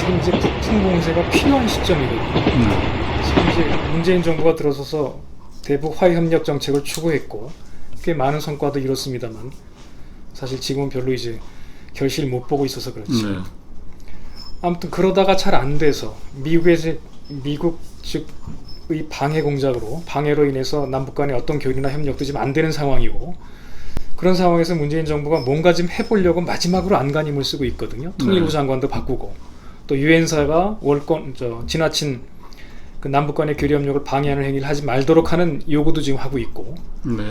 지금 이제 북풍 공세가 필요한 시점이거든요. 지금 이제 문재인 정부가 들어서서 대북 화해협력 정책을 추구했고 꽤 많은 성과도 이뤘습니다만 사실 지금은 별로 이제 결실을 못 보고 있어서 그렇지. 네. 아무튼 그러다가 잘 안 돼서 미국 측의 방해로 인해서 남북 간의 어떤 교류나 협력도 지금 안 되는 상황이고, 그런 상황에서 문재인 정부가 뭔가 좀 해보려고 마지막으로 안간힘을 쓰고 있거든요. 통일부 장관도 바꾸고 또 유엔사가 지나친 그 남북 간의 교류 협력을 방해하는 행위를 하지 말도록 하는 요구도 지금 하고 있고, 네.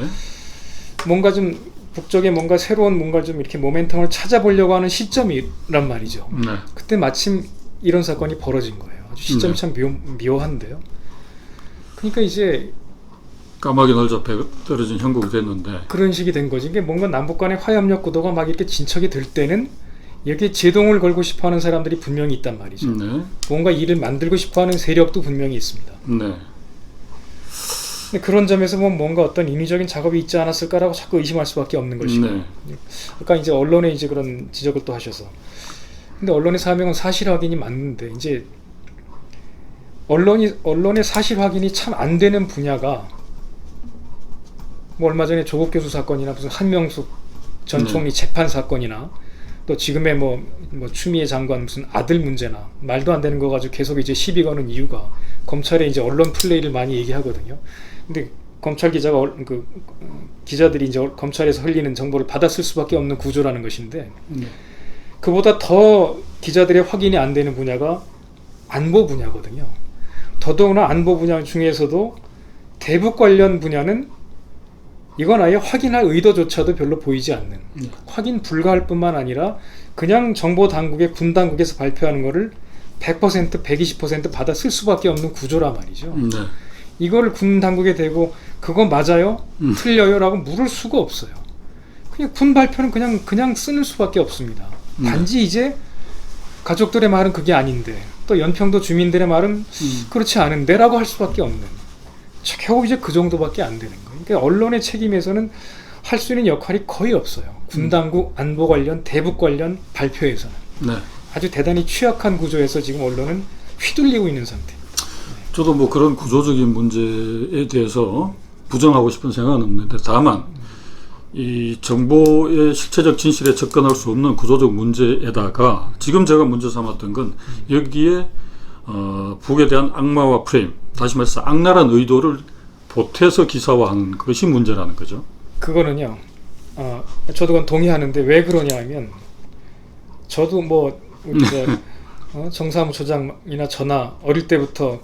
뭔가 좀 북쪽에 뭔가 새로운 뭔가 좀 이렇게 모멘텀을 찾아보려고 하는 시점이란 말이죠. 네. 그때 마침 이런 사건이 벌어진 거예요. 아주 시점이 참 묘한데요. 그러니까 이제 까마귀 날자 배 떨어진 형국이 됐는데 그런 식이 된 거지. 이게 뭔가 남북 간의 화해협력 구도가 막 이렇게 진척이 될 때는 여기에 제동을 걸고 싶어하는 사람들이 분명히 있단 말이죠. 네. 뭔가 일을 만들고 싶어하는 세력도 분명히 있습니다. 네. 근데 그런 점에서 뭔가 어떤 인위적인 작업이 있지 않았을까라고 자꾸 의심할 수밖에 없는 것이고. 네. 아까 이제 언론에 이제 그런 지적을 또 하셔서. 근데 언론의 사명은 사실 확인이 맞는데 이제 언론의 사실 확인이 참 안 되는 분야가 뭐 얼마 전에 조국 교수 사건이나 무슨 한명숙 전 총리 재판 사건이나 또 지금의 뭐 추미애 장관 무슨 아들 문제나 말도 안 되는 거 가지고 계속 이제 시비 거는 이유가 검찰의 이제 언론 플레이를 많이 얘기하거든요. 근데 검찰 기자가 기자들이 이제 검찰에서 흘리는 정보를 받았을 수밖에 없는 구조라는 것인데, 그보다 더 기자들의 확인이 안 되는 분야가 안보 분야거든요. 더더구나 안보 분야 중에서도 대북 관련 분야는 이건 아예 확인할 의도조차도 별로 보이지 않는, 확인 불가할 뿐만 아니라 그냥 정보 당국의 군 당국에서 발표하는 거를 100%, 120% 받아 쓸 수밖에 없는 구조란 말이죠. 네. 이거를 군 당국에 대고 그거 맞아요? 틀려요? 라고 물을 수가 없어요. 그냥 군 발표는 그냥 쓰는 수밖에 없습니다. 단지 이제 가족들의 말은 그게 아닌데, 또 연평도 주민들의 말은 그렇지 않은데 라고 할 수밖에 없는, 겨우 이제 그 정도밖에 안 되는 거예요. 그러니까 언론의 책임에서는 할 수 있는 역할이 거의 없어요. 군 당국 안보 관련, 대북 관련 발표에서는. 네. 아주 대단히 취약한 구조에서 지금 언론은 휘둘리고 있는 상태. 저도 뭐 그런 구조적인 문제에 대해서 부정하고 싶은 생각은 없는데, 다만 이 정보의 실체적 진실에 접근할 수 없는 구조적 문제에다가 지금 제가 문제 삼았던 건 여기에 북에 대한 악마화 프레임, 다시 말해서 악랄한 의도를 보태서 기사화하는 것이 문제라는 거죠. 그거는요, 저도 그건 동의하는데 왜 그러냐 하면, 저도 뭐 정사무처장이나 저나 어릴 때부터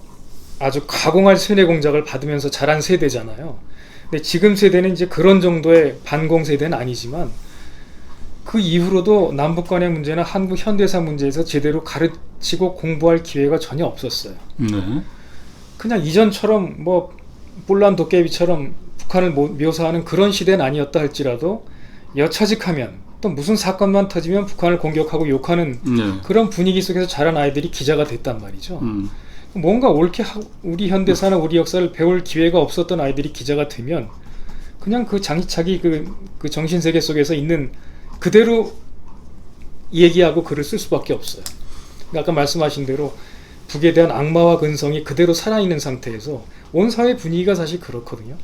아주 가공할 세뇌 공작을 받으면서 자란 세대잖아요. 근데 지금 세대는 이제 그런 정도의 반공 세대는 아니지만, 그 이후로도 남북 간의 문제나 한국 현대사 문제에서 제대로 가르치고 공부할 기회가 전혀 없었어요. 네. 그냥 이전처럼 뭐 뿔난 도깨비처럼 북한을 묘사하는 그런 시대는 아니었다 할지라도, 여차직하면 또 무슨 사건만 터지면 북한을 공격하고 욕하는 그런 분위기 속에서 자란 아이들이 기자가 됐단 말이죠. 뭔가 옳게 우리 현대사나 우리 역사를 배울 기회가 없었던 아이들이 기자가 되면 그냥 자기 그 정신세계 속에서 있는 그대로 얘기하고 글을 쓸 수밖에 없어요. 그러니까 아까 말씀하신 대로 북에 대한 악마와 근성이 그대로 살아있는 상태에서 온 사회 분위기가 사실 그렇거든요.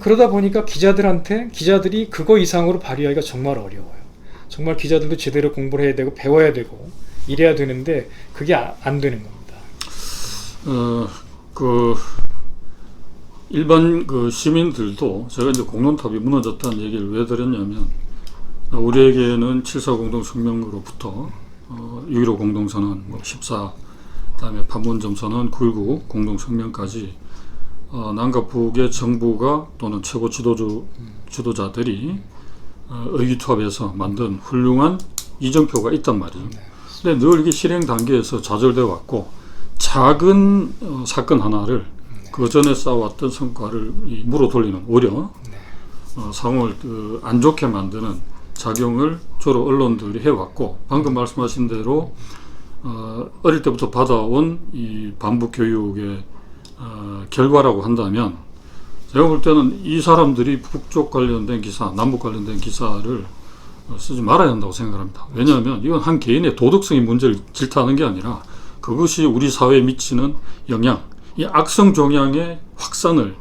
그러다 보니까 기자들이 그거 이상으로 발휘하기가 정말 어려워요. 정말 기자들도 제대로 공부를 해야 되고 배워야 되고 이래야 되는데 그게 안 되는 겁니다. 일반 시민들도, 제가 이제 공론탑이 무너졌다는 얘기를 왜 드렸냐면, 우리에게는 7.4 공동성명으로부터 6.15 공동선언, 14, 그다음에 판문점선언, 9.19 공동성명까지 남과 북의 정부가 또는 최고 지도자들이 의기투합해서 만든 훌륭한 이정표가 있단 말이죠. 근데 늘 이게 실행 단계에서 좌절되어 왔고, 작은 사건 하나를 그 전에 쌓아왔던 성과를 물어 돌리는, 오히려 상황을 안 좋게 만드는 작용을 주로 언론들이 해왔고, 방금 말씀하신 대로 어릴 때부터 받아온 이 반북 교육의 결과라고 한다면, 제가 볼 때는 이 사람들이 북쪽 관련된 기사, 남북 관련된 기사를 쓰지 말아야 한다고 생각합니다. 왜냐하면 이건 한 개인의 도덕성의 문제를 질타하는 게 아니라 그것이 우리 사회에 미치는 영향, 이 악성 종양의 확산을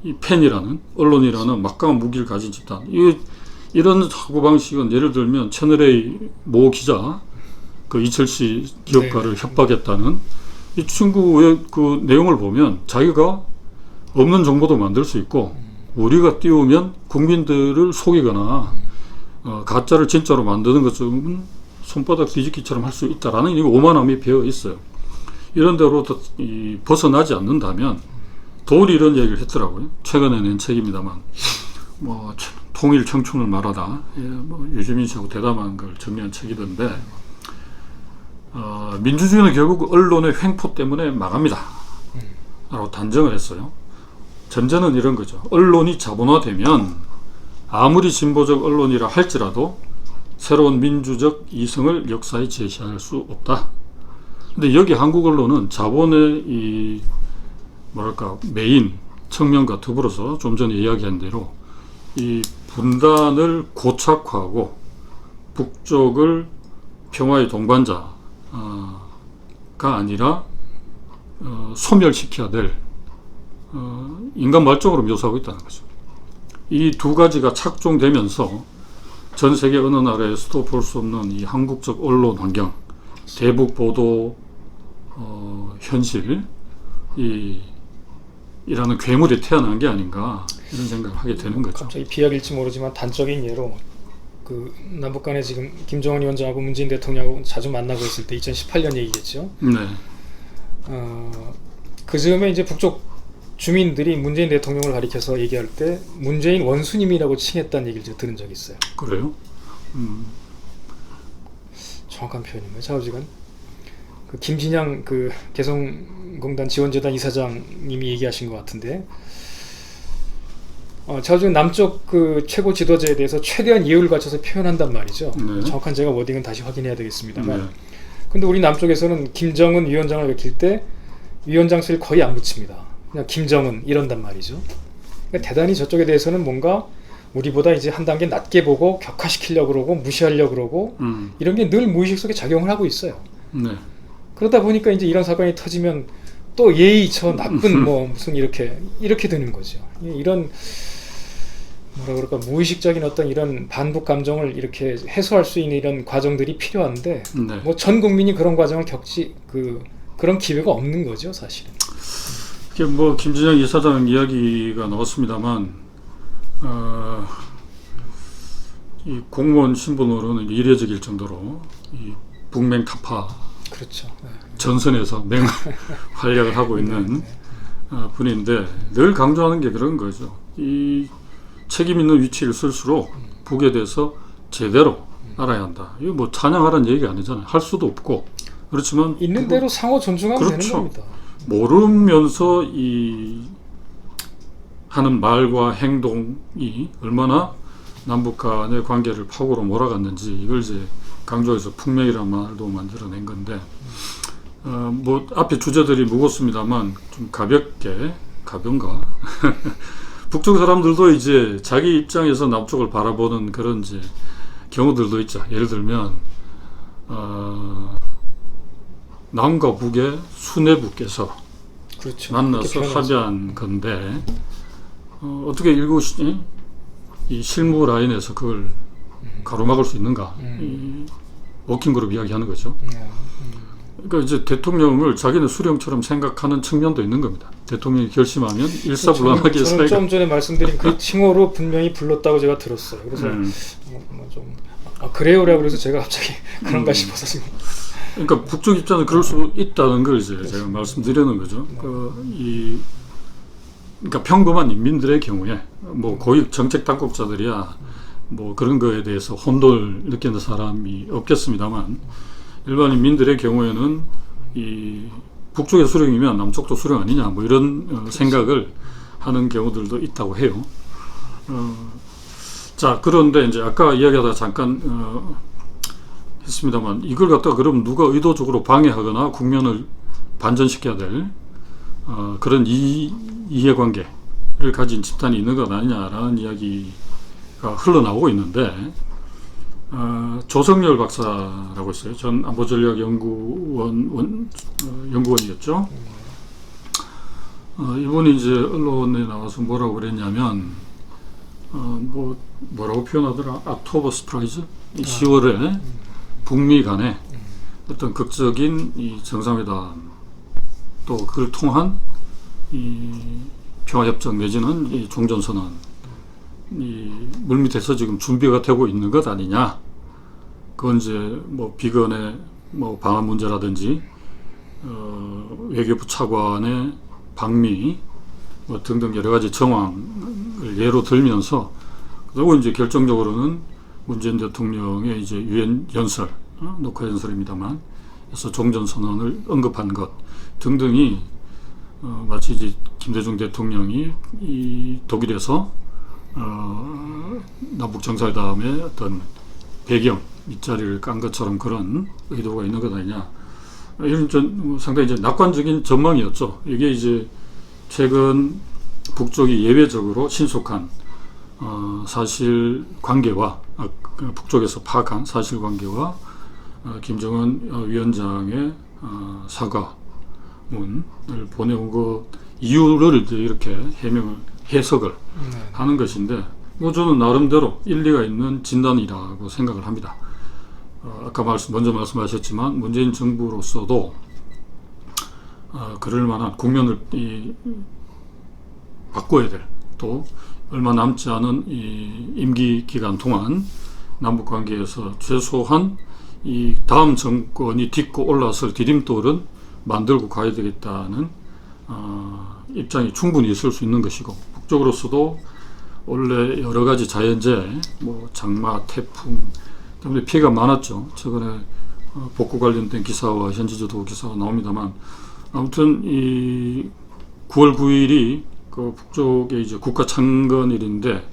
이 팬이라는 언론이라는 막강한 무기를 가진 집단, 이런 사고방식은 예를 들면 채널A 모 기자, 그 이철씨 기업가를 협박했다는 이 친구의 그 내용을 보면 자기가 없는 정보도 만들 수 있고 우리가 띄우면 국민들을 속이거나 가짜를 진짜로 만드는 것은 손바닥 뒤집기처럼 할 수 있다라는 이 오만함이 배어 있어요. 이런 데로부터 벗어나지 않는다면 도리 이런 얘기를 했더라고요. 최근에 낸 책입니다만 뭐 통일 청춘을 말하다, 뭐 유시민 씨하고 대담한 걸 정리한 책이던데 민주주의는 결국 언론의 횡포 때문에 망합니다 라고 단정을 했어요. 전제는 이런 거죠. 언론이 자본화되면 아무리 진보적 언론이라 할지라도 새로운 민주적 이성을 역사에 제시할 수 없다. 근데 여기 한국 언론은 자본의 이 뭐랄까 메인 측면과 더불어서 좀 전에 이야기한 대로 이 분단을 고착화하고 북쪽을 평화의 동반자가 아니라 소멸시켜야 될 인간 말종으로 묘사하고 있다는 거죠. 이 두 가지가 착종되면서 전 세계 어느 나라에서도 볼 수 없는 이 한국적 언론 환경, 대북 보도 현실, 이라는 괴물이 태어난 게 아닌가 이런 생각을 하게 되는 거죠. 갑자기 비약일지 모르지만 단적인 예로 그 남북 간에 지금 김정은 위원장하고 문재인 대통령하고 자주 만나고 있을 때 2018년 얘기겠죠. 네. 그 즈음에 이제 북쪽 주민들이 문재인 대통령을 가리켜서 얘기할 때 문재인 원수님이라고 칭했다는 얘기를 제가 들은 적이 있어요. 그래요? 정확한 표현인가요? 좌우지간 그 김진양 그 개성공단 지원재단 이사장님이 얘기하신 것 같은데 좌우지간 남쪽 그 최고 지도자에 대해서 최대한 예의를 갖춰서 표현한단 말이죠. 네. 정확한 제가 워딩은 다시 확인해야 되겠습니다만 네. 근데 우리 남쪽에서는 김정은 위원장을 외칠 때 위원장 소리를 거의 안 붙입니다. 그냥 김정은 이런단 말이죠. 그러니까 대단히 저쪽에 대해서는 뭔가 우리보다 이제 한 단계 낮게 보고 격화시키려고 그러고 무시하려고 그러고 이런 게 늘 무의식 속에 작용을 하고 있어요. 네. 그러다 보니까 이제 이런 사건이 터지면 또 예의 저 나쁜 뭐 무슨 이렇게 되는 거죠. 이런 뭐라 그럴까 무의식적인 어떤 이런 반복 감정을 이렇게 해소할 수 있는 이런 과정들이 필요한데 네. 뭐 전 국민이 그런 과정을 겪지 그런 기회가 없는 거죠, 사실은. 이게 뭐 김진영 이사장 이야기가 나왔습니다만 이 공무원 신분으로는 이례적일 정도로 이 북맹 타파 그렇죠. 네. 전선에서 활약을 하고 있는 분인데 늘 강조하는 게 그런 거죠. 이 책임 있는 위치를 쓸수록 북에 대해서 제대로 알아야 한다. 이거 뭐 찬양하라는 얘기가 아니잖아요. 할 수도 없고 그렇지만 있는 대로 상호 존중하면 그렇죠. 되는 겁니다. 모르면서 이 하는 말과 행동이 얼마나 남북 간의 관계를 파고로 몰아갔는지 이걸 이제 강조해서 풍명이라는 말도 만들어낸 건데 뭐 앞에 주제들이 무겁습니다만 좀 가벼운가 북쪽 사람들도 이제 자기 입장에서 남쪽을 바라보는 그런 이제 경우들도 있죠. 예를 들면 남과 북의 수뇌부께서 그렇죠. 만나서 합의한 건데 어떻게 일곱시 이 실무 라인에서 그걸 가로막을 수 있는가? 이 워킹그룹 이야기하는 거죠. 그러니까 이제 대통령을 자기는 수령처럼 생각하는 측면도 있는 겁니다. 대통령이 결심하면 일사불란하게 저는 좀 전에 말씀드린 그 칭호로 분명히 불렀다고 제가 들었어요. 그래서 좀 그래요라고 그래서 제가 갑자기 그런가 싶어서 지금. 그러니까 북쪽 입장은 그럴 수 있다는 걸 이제 제가 말씀드리는 거죠. 그러니까 평범한 인민들의 경우에 뭐 고위 정책 당국자들이야 뭐 그런 거에 대해서 혼돈을 느끼는 사람이 없겠습니다만 일반 인민들의 경우에는 이 북쪽의 수령이면 남쪽도 수령 아니냐 뭐 이런 생각을 하는 경우들도 있다고 해요. 자 그런데 이제 아까 이야기하다 잠깐 했습니다만 이걸 갖다가 그럼 누가 의도적으로 방해하거나 국면을 반전시켜야 될 그런 이해관계를 가진 집단이 있는 것 아니냐라는 이야기가 흘러나오고 있는데 조성열 박사라고 있어요. 전 안보전략연구원이었죠. 이분이 이제 언론에 나와서 뭐라고 그랬냐면 뭐라고 표현하더라? 옥토버 스프라이즈? 10월에 북미 간에 어떤 극적인 이 정상회담 또 그걸 통한 이 평화협정 내지는 이 종전선언 이 물밑에서 지금 준비가 되고 있는 것 아니냐. 그건 이제 뭐 비건의 뭐 방한 문제라든지 외교부 차관의 방미 뭐 등등 여러 가지 정황을 예로 들면서 그리고 이제 결정적으로는 문재인 대통령의 이제 유엔 연설, 녹화 연설입니다만, 그래서 종전 선언을 언급한 것 등등이 마치 이제 김대중 대통령이 이 독일에서 남북 정상회담의 어떤 배경 밑자리를 깐 것처럼 그런 의도가 있는 것 아니냐. 이런 좀 상당히 이제 낙관적인 전망이었죠. 이게 이제 최근 북쪽이 예외적으로 신속한 사실관계와 북쪽에서 파악한 사실관계와 김정은 위원장의 사과문을 보내온 것 이유를 이제 이렇게 해석을 하는 것인데, 뭐 저는 나름대로 일리가 있는 진단이라고 생각을 합니다. 아까 먼저 말씀하셨지만 문재인 정부로서도 그럴 만한 국면을 바꿔야 될, 또 얼마 남지 않은 이 임기 기간 동안 남북 관계에서 최소한 이 다음 정권이 딛고 올라설 디딤돌은 만들고 가야 되겠다는 입장이 충분히 있을 수 있는 것이고, 북쪽으로서도 원래 여러 가지 자연재해, 뭐 장마, 태풍 때문에 피해가 많았죠. 최근에 복구 관련된 기사와 현지지도 기사가 나옵니다만, 아무튼 이 9월 9일이 그 북쪽의 이제 국가 창건일인데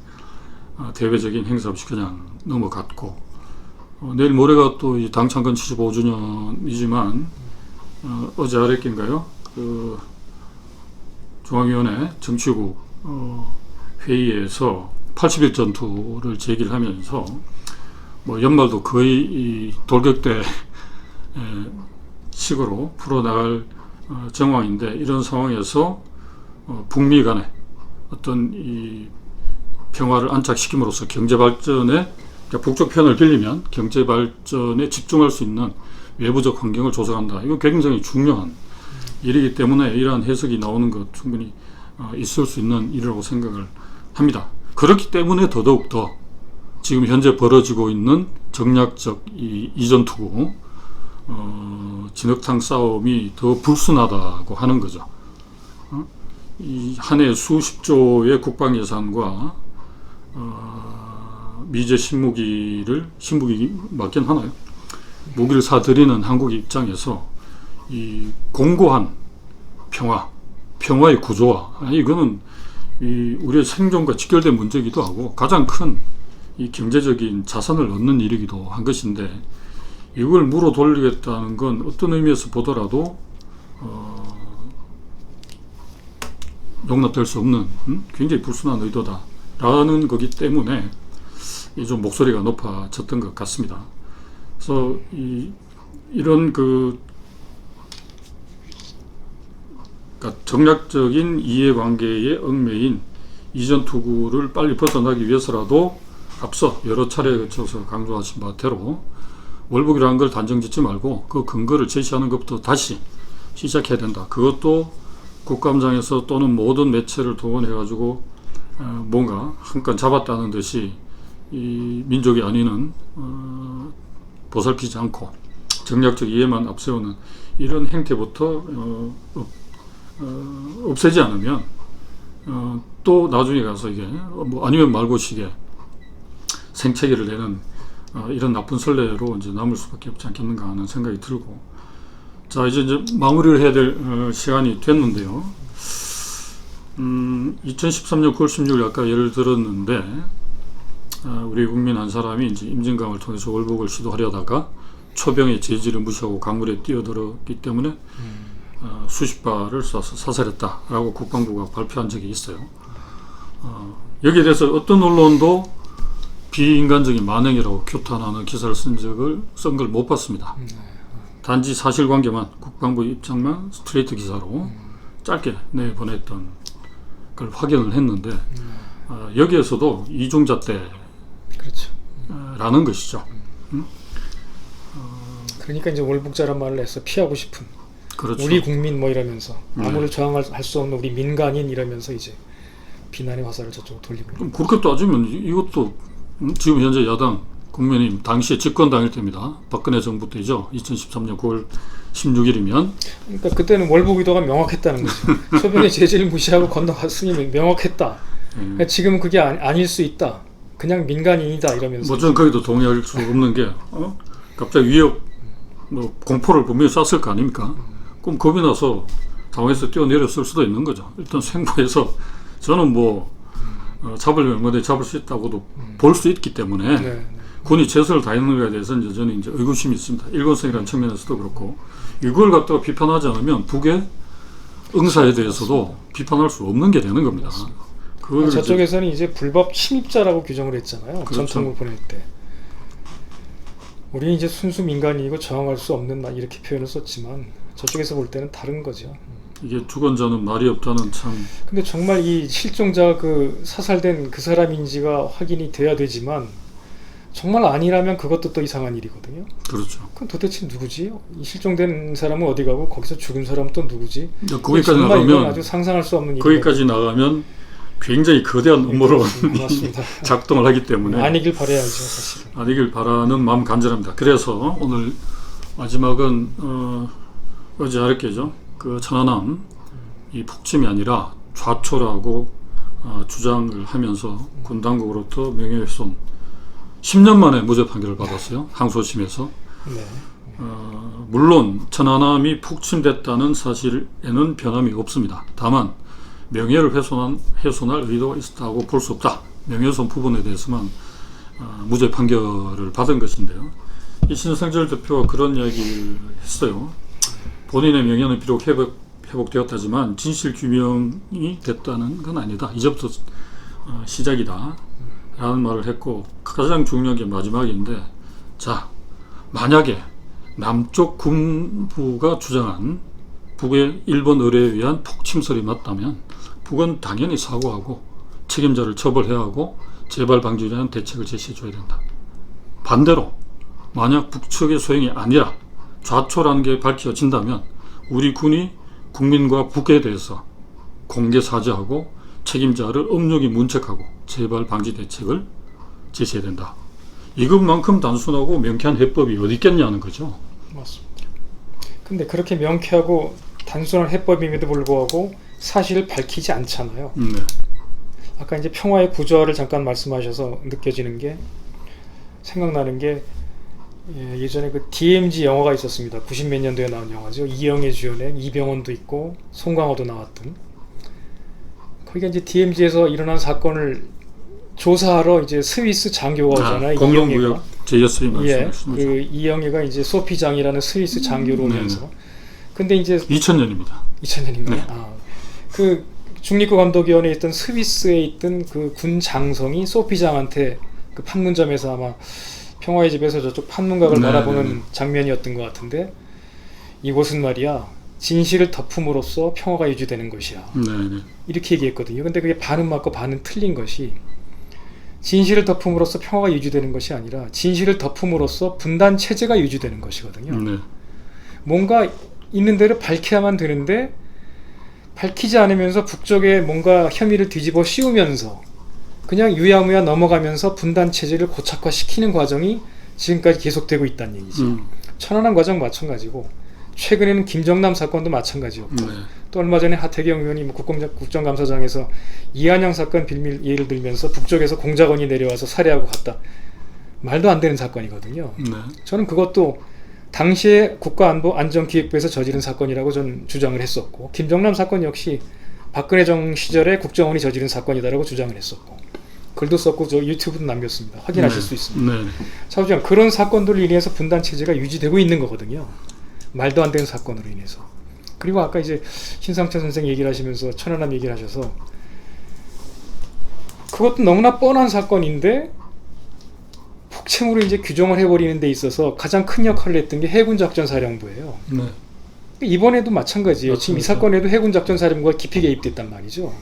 대외적인 행사 없이 그냥 넘어갔고, 내일 모레가 또 이 당 창건 75주년이지만 어제 아랫께인가요? 그 중앙위원회 정치국 회의에서 80일 전투를 제기를 하면서 뭐 연말도 거의 이 돌격대 식으로 풀어나갈 정황인데, 이런 상황에서 북미 간에 어떤 이 평화를 안착시킴으로써 경제 발전에, 그러니까 북쪽 편을 빌리면 경제 발전에 집중할 수 있는 외부적 환경을 조성한다. 이거 굉장히 중요한 일이기 때문에 이러한 해석이 나오는 것 충분히 있을 수 있는 일이라고 생각을 합니다. 그렇기 때문에 더더욱더 지금 현재 벌어지고 있는 정략적 이 이전투구 진흙탕 싸움이 더 불순하다고 하는 거죠. 이 한 해 수십조의 국방 예산과 미제 신무기 맞긴 하나요? 무기를 사들이는 한국 입장에서 이 공고한 평화의 구조화, 이거는 이 우리의 생존과 직결된 문제이기도 하고 가장 큰 이 경제적인 자산을 얻는 일이기도 한 것인데, 이걸 물어 돌리겠다는 건 어떤 의미에서 보더라도 용납될 수 없는 굉장히 불순한 의도다라는 거기 때문에 좀 목소리가 높아졌던 것 같습니다. 그래서 이런 그러니까 정략적인 이해관계에 얽매인 이전 투구를 빨리 벗어나기 위해서라도 앞서 여러 차례에 거쳐서 강조하신 바대로 월북이라는 걸 단정 짓지 말고 그 근거를 제시하는 것부터 다시 시작해야 된다. 그것도 국감장에서 또는 모든 매체를 동원해가지고 뭔가 한 건 잡았다는 듯이 이 민족이 아니는 보살피지 않고 정략적 이해만 앞세우는 이런 행태부터 없애지 않으면 또 나중에 가서 이게 뭐 아니면 말고식에 생채기를 내는 이런 나쁜 선례로 이제 남을 수밖에 없지 않겠는가 하는 생각이 들고, 자 이제 마무리를 해야 될 시간이 됐는데요. 2013년 9월 16일 아까 예를 들었는데, 우리 국민 한 사람이 이제 임진강을 통해서 월북을 시도하려다가 초병의 제지를 무시하고 강물에 뛰어들었기 때문에 수십 발을 쏴서 사살했다라고 국방부가 발표한 적이 있어요. 여기에 대해서 어떤 언론도 비인간적인 만행이라고 규탄하는 기사를 쓴 걸 못 봤습니다. 단지 사실관계만 국방부 입장만 스트레이트 기사로 짧게 내보냈던 걸 확인을 했는데 여기에서도 이중잣대라는 그렇죠. 것이죠. 그러니까 이제 월북자란 말을 해서 피하고 싶은 그렇죠. 우리 국민 뭐 이러면서 아무를 저항할 수 없는 우리 민간인 이러면서 이제 비난의 화살을 저쪽으로 돌리고 있는. 그렇게 따지면 이것도 지금 현재 야당 국민의힘 당시에 집권 당일 때입니다. 박근혜 정부 때죠. 2013년 9월 16일이면. 그러니까 그때는 월북 의도가 명확했다는 거죠. 소변의 제재를 무시하고 건너갔으니 명확했다. 그러니까 지금은 그게 아닐 수 있다. 그냥 민간인이다 이러면서. 뭐 저는 거기도 동의할 수 없는 게 갑자기 위협 뭐 공포를 분명히 쐈을 거 아닙니까? 그럼 겁이 나서 당에서 뛰어내렸을 수도 있는 거죠. 일단 생부에서 저는 뭐 잡으려면 뭐든 잡을 수 있다고도 볼 수 있기 때문에 네. 군이 최선을 다했는가에 대해서는 여전히 이제 의구심이 있습니다. 일관성이라는 측면에서도 그렇고 이걸 갖다가 비판하지 않으면 북의 응사에 대해서도 비판할 수 없는 게 되는 겁니다. 그걸 저쪽에서는 이제 불법 침입자라고 규정을 했잖아요. 그렇죠. 전통을 보낼 때. 우리는 이제 순수 민간인이고 저항할 수 없는 이렇게 표현을 썼지만 저쪽에서 볼 때는 다른 거죠. 이게 주권자는 말이 없다는 참. 근데 정말 이 실종자 그 사살된 그 사람인지가 확인이 돼야 되지만 정말 아니라면 그것도 또 이상한 일이거든요. 그렇죠. 그럼 도대체 누구지? 이 실종된 사람은 어디 가고 거기서 죽은 사람은 또 누구지? 거기까지 정말 이건 나가면 아주 상상할 수 없는 거기까지 나가면 굉장히 거대한 음모론이 맞습니다. 작동을 하기 때문에 아니길 바라야죠, 사실은. 아니길 바라는 마음 간절합니다. 그래서 오늘 마지막은 어제 아랫게죠. 그 천안함 이 폭침이 아니라 좌초라고 주장을 하면서 군 당국으로부터 명예훼손 10년 만에 무죄 판결을 받았어요. 항소심에서. 네. 물론 천안함이 폭침됐다는 사실에는 변함이 없습니다. 다만 명예를 훼손할 의도가 있었다고 볼 수 없다. 명예훼손 부분에 대해서만 무죄 판결을 받은 것인데요. 이 신성철 대표가 그런 이야기를 했어요. 본인의 명예는 비록 회복되었다지만 진실 규명이 됐다는 건 아니다. 이제부터 시작이다. 라는 말을 했고 가장 중요한 게 마지막인데 자 만약에 남쪽 군부가 주장한 북의 일본 의뢰에 의한 폭침설이 맞다면 북은 당연히 사과하고 책임자를 처벌해야 하고 재발 방지에 대한 대책을 제시해줘야 된다. 반대로 만약 북측의 소행이 아니라 좌초라는 게 밝혀진다면 우리 군이 국민과 북에 대해서 공개 사죄하고 책임자를 엄중히 문책하고 재발 방지 대책을 제시해야 된다. 이것만큼 단순하고 명쾌한 해법이 어디 있겠냐는 거죠. 맞습니다. 근데 그렇게 명쾌하고 단순한 해법임에도 불구하고 사실을 밝히지 않잖아요. 네. 아까 이제 평화의 구조화를 잠깐 말씀하셔서 느껴지는 게 생각나는 게 예전에 그 DMZ 영화가 있었습니다. 90 몇 년도에 나온 영화죠. 이영애 주연의 이병헌도 있고 송강호도 나왔던. 거기가 이제 DMZ에서 일어난 사건을 조사하러 이제 스위스 장교가 오잖아요. 공룡구역 제이어스리 예, 말씀하시죠. 그 이영애가 이제 소피장이라는 스위스 장교로 오면서. 근데 이제 2000년입니다. 2000년인가요? 네. 그 중립국 감독위원회에 있던 스위스에 있던 그 군 장성이 소피장한테 그 판문점에서 아마 평화의 집에서 저쪽 판문각을 바라보는 장면이었던 것 같은데 이곳은 말이야 진실을 덮음으로써 평화가 유지되는 것이야. 이렇게 얘기했거든요. 근데 그게 반은 맞고 반은 틀린 것이 진실을 덮음으로써 평화가 유지되는 것이 아니라 진실을 덮음으로써 분단 체제가 유지되는 것이거든요. 뭔가 있는 대로 밝혀야만 되는데 밝히지 않으면서 북쪽에 뭔가 혐의를 뒤집어 씌우면서 그냥 유야무야 넘어가면서 분단 체제를 고착화시키는 과정이 지금까지 계속되고 있다는 얘기죠. 천안함 과정 마찬가지고 최근에는 김정남 사건도 마찬가지였고 또 얼마 전에 하태경 의원이 국정감사장에서 이한양 사건 빌밀 예를 들면서 북쪽에서 공작원이 내려와서 살해하고 갔다. 말도 안 되는 사건이거든요. 저는 그것도 당시에 국가안보안전기획부에서 저지른 사건이라고 저는 주장을 했었고 김정남 사건 역시 박근혜 정 시절에 국정원이 저지른 사건이다라고 주장을 했었고 글도 썼고 저 유튜브도 남겼습니다. 확인하실 수 있습니다. 차후장 그런 사건들로 인해서 분단 체제가 유지되고 있는 거거든요. 말도 안 되는 사건으로 인해서. 그리고 아까 이제 신상철 선생 얘기를 하시면서 천안함 얘기를 하셔서 그것도 너무나 뻔한 사건인데 폭침으로 이제 규정을 해버리는 데 있어서 가장 큰 역할을 했던 게 해군작전사령부예요. 네. 이번에도 마찬가지예요. 맞습니다. 지금 이 사건에도 해군작전사령부가 깊이 개입됐단 말이죠.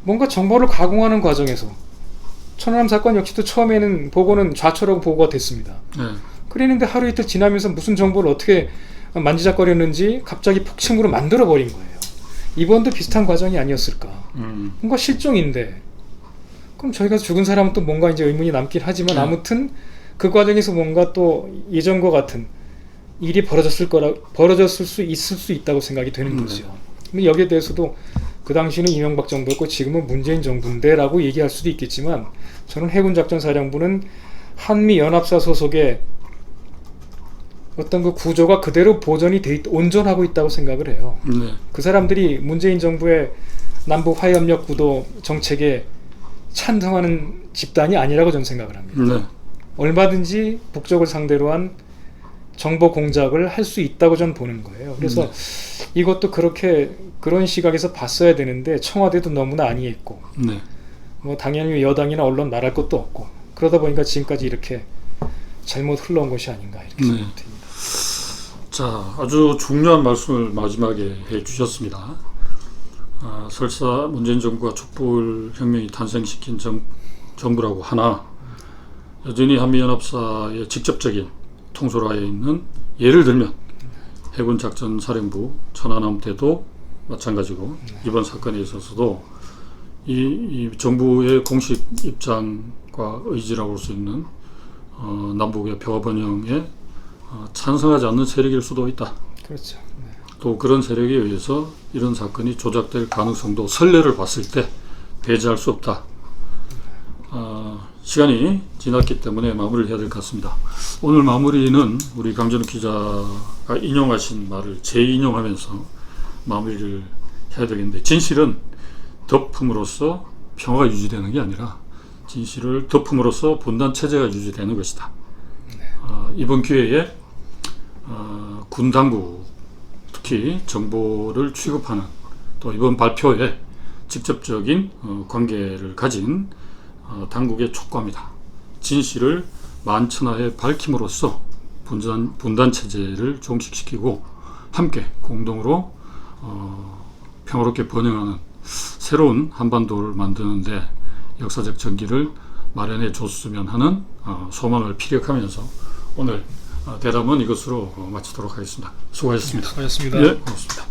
뭔가 정보를 가공하는 과정에서 천안함 사건 역시도 처음에는 보고는 좌초라고 보고가 됐습니다. 네. 그랬는데 하루 이틀 지나면서 무슨 정보를 어떻게 만지작거렸는지 갑자기 폭침으로 만들어버린 거예요. 이번도 비슷한 과정이 아니었을까. 뭔가 실종인데 그럼 저희가 죽은 사람은 또 뭔가 이제 의문이 남긴 하지만 아무튼 그 과정에서 뭔가 또 예전과 같은 일이 벌어졌을 수 있을 수 있다고 생각이 되는 거죠. 근데 여기에 대해서도 그 당시는 이명박 정부였고 지금은 문재인 정부인데라고 얘기할 수도 있겠지만 저는 해군작전사령부는 한미연합사 소속의 어떤 그 구조가 그대로 보존이 온전하고 있다고 생각을 해요. 네. 그 사람들이 문재인 정부의 남북 화해협력 구도 정책에 찬성하는 집단이 아니라고 저는 생각을 합니다. 네. 얼마든지 북쪽을 상대로 한 정보 공작을 할 수 있다고 저는 보는 거예요. 그래서 이것도 그런 시각에서 봤어야 되는데 청와대도 너무나 안이했고 네. 뭐 당연히 여당이나 언론 말할 것도 없고 그러다 보니까 지금까지 이렇게 잘못 흘러온 것이 아닌가 이렇게 생각됩니다. 자, 아주 중요한 말씀을 마지막에 해주셨습니다. 설사 문재인 정부가 촛불혁명이 탄생시킨 정부라고 하나 여전히 한미연합사의 직접적인 통솔하에 있는 예를 들면 해군작전사령부 천안함 때도 마찬가지고 이번 사건에 있어서도 이 정부의 공식 입장과 의지라고 할 수 있는 남북의 평화번영에 찬성하지 않는 세력일 수도 있다. 그렇죠. 네. 또 그런 세력에 의해서 이런 사건이 조작될 가능성도 선례를 봤을 때 배제할 수 없다. 시간이 지났기 때문에 마무리를 해야 될 것 같습니다. 오늘 마무리는 우리 강진욱 기자가 인용하신 말을 재인용하면서 마무리를 해야 되겠는데 진실은 덮음으로써 평화가 유지되는 게 아니라 진실을 덮음으로써 분단 체제가 유지되는 것이다. 이번 기회에 군 당국 특히 정보를 취급하는 또 이번 발표에 직접적인 관계를 가진 당국의 촉구합니다. 진실을 만천하에 밝힘으로써 분단 체제를 종식시키고 함께 공동으로 평화롭게 번영하는 새로운 한반도를 만드는데 역사적 전기를 마련해 줬으면 하는 소망을 피력하면서 오늘 대담은 이것으로 마치도록 하겠습니다. 수고하셨습니다. 수고하셨습니다. 예, 고맙습니다.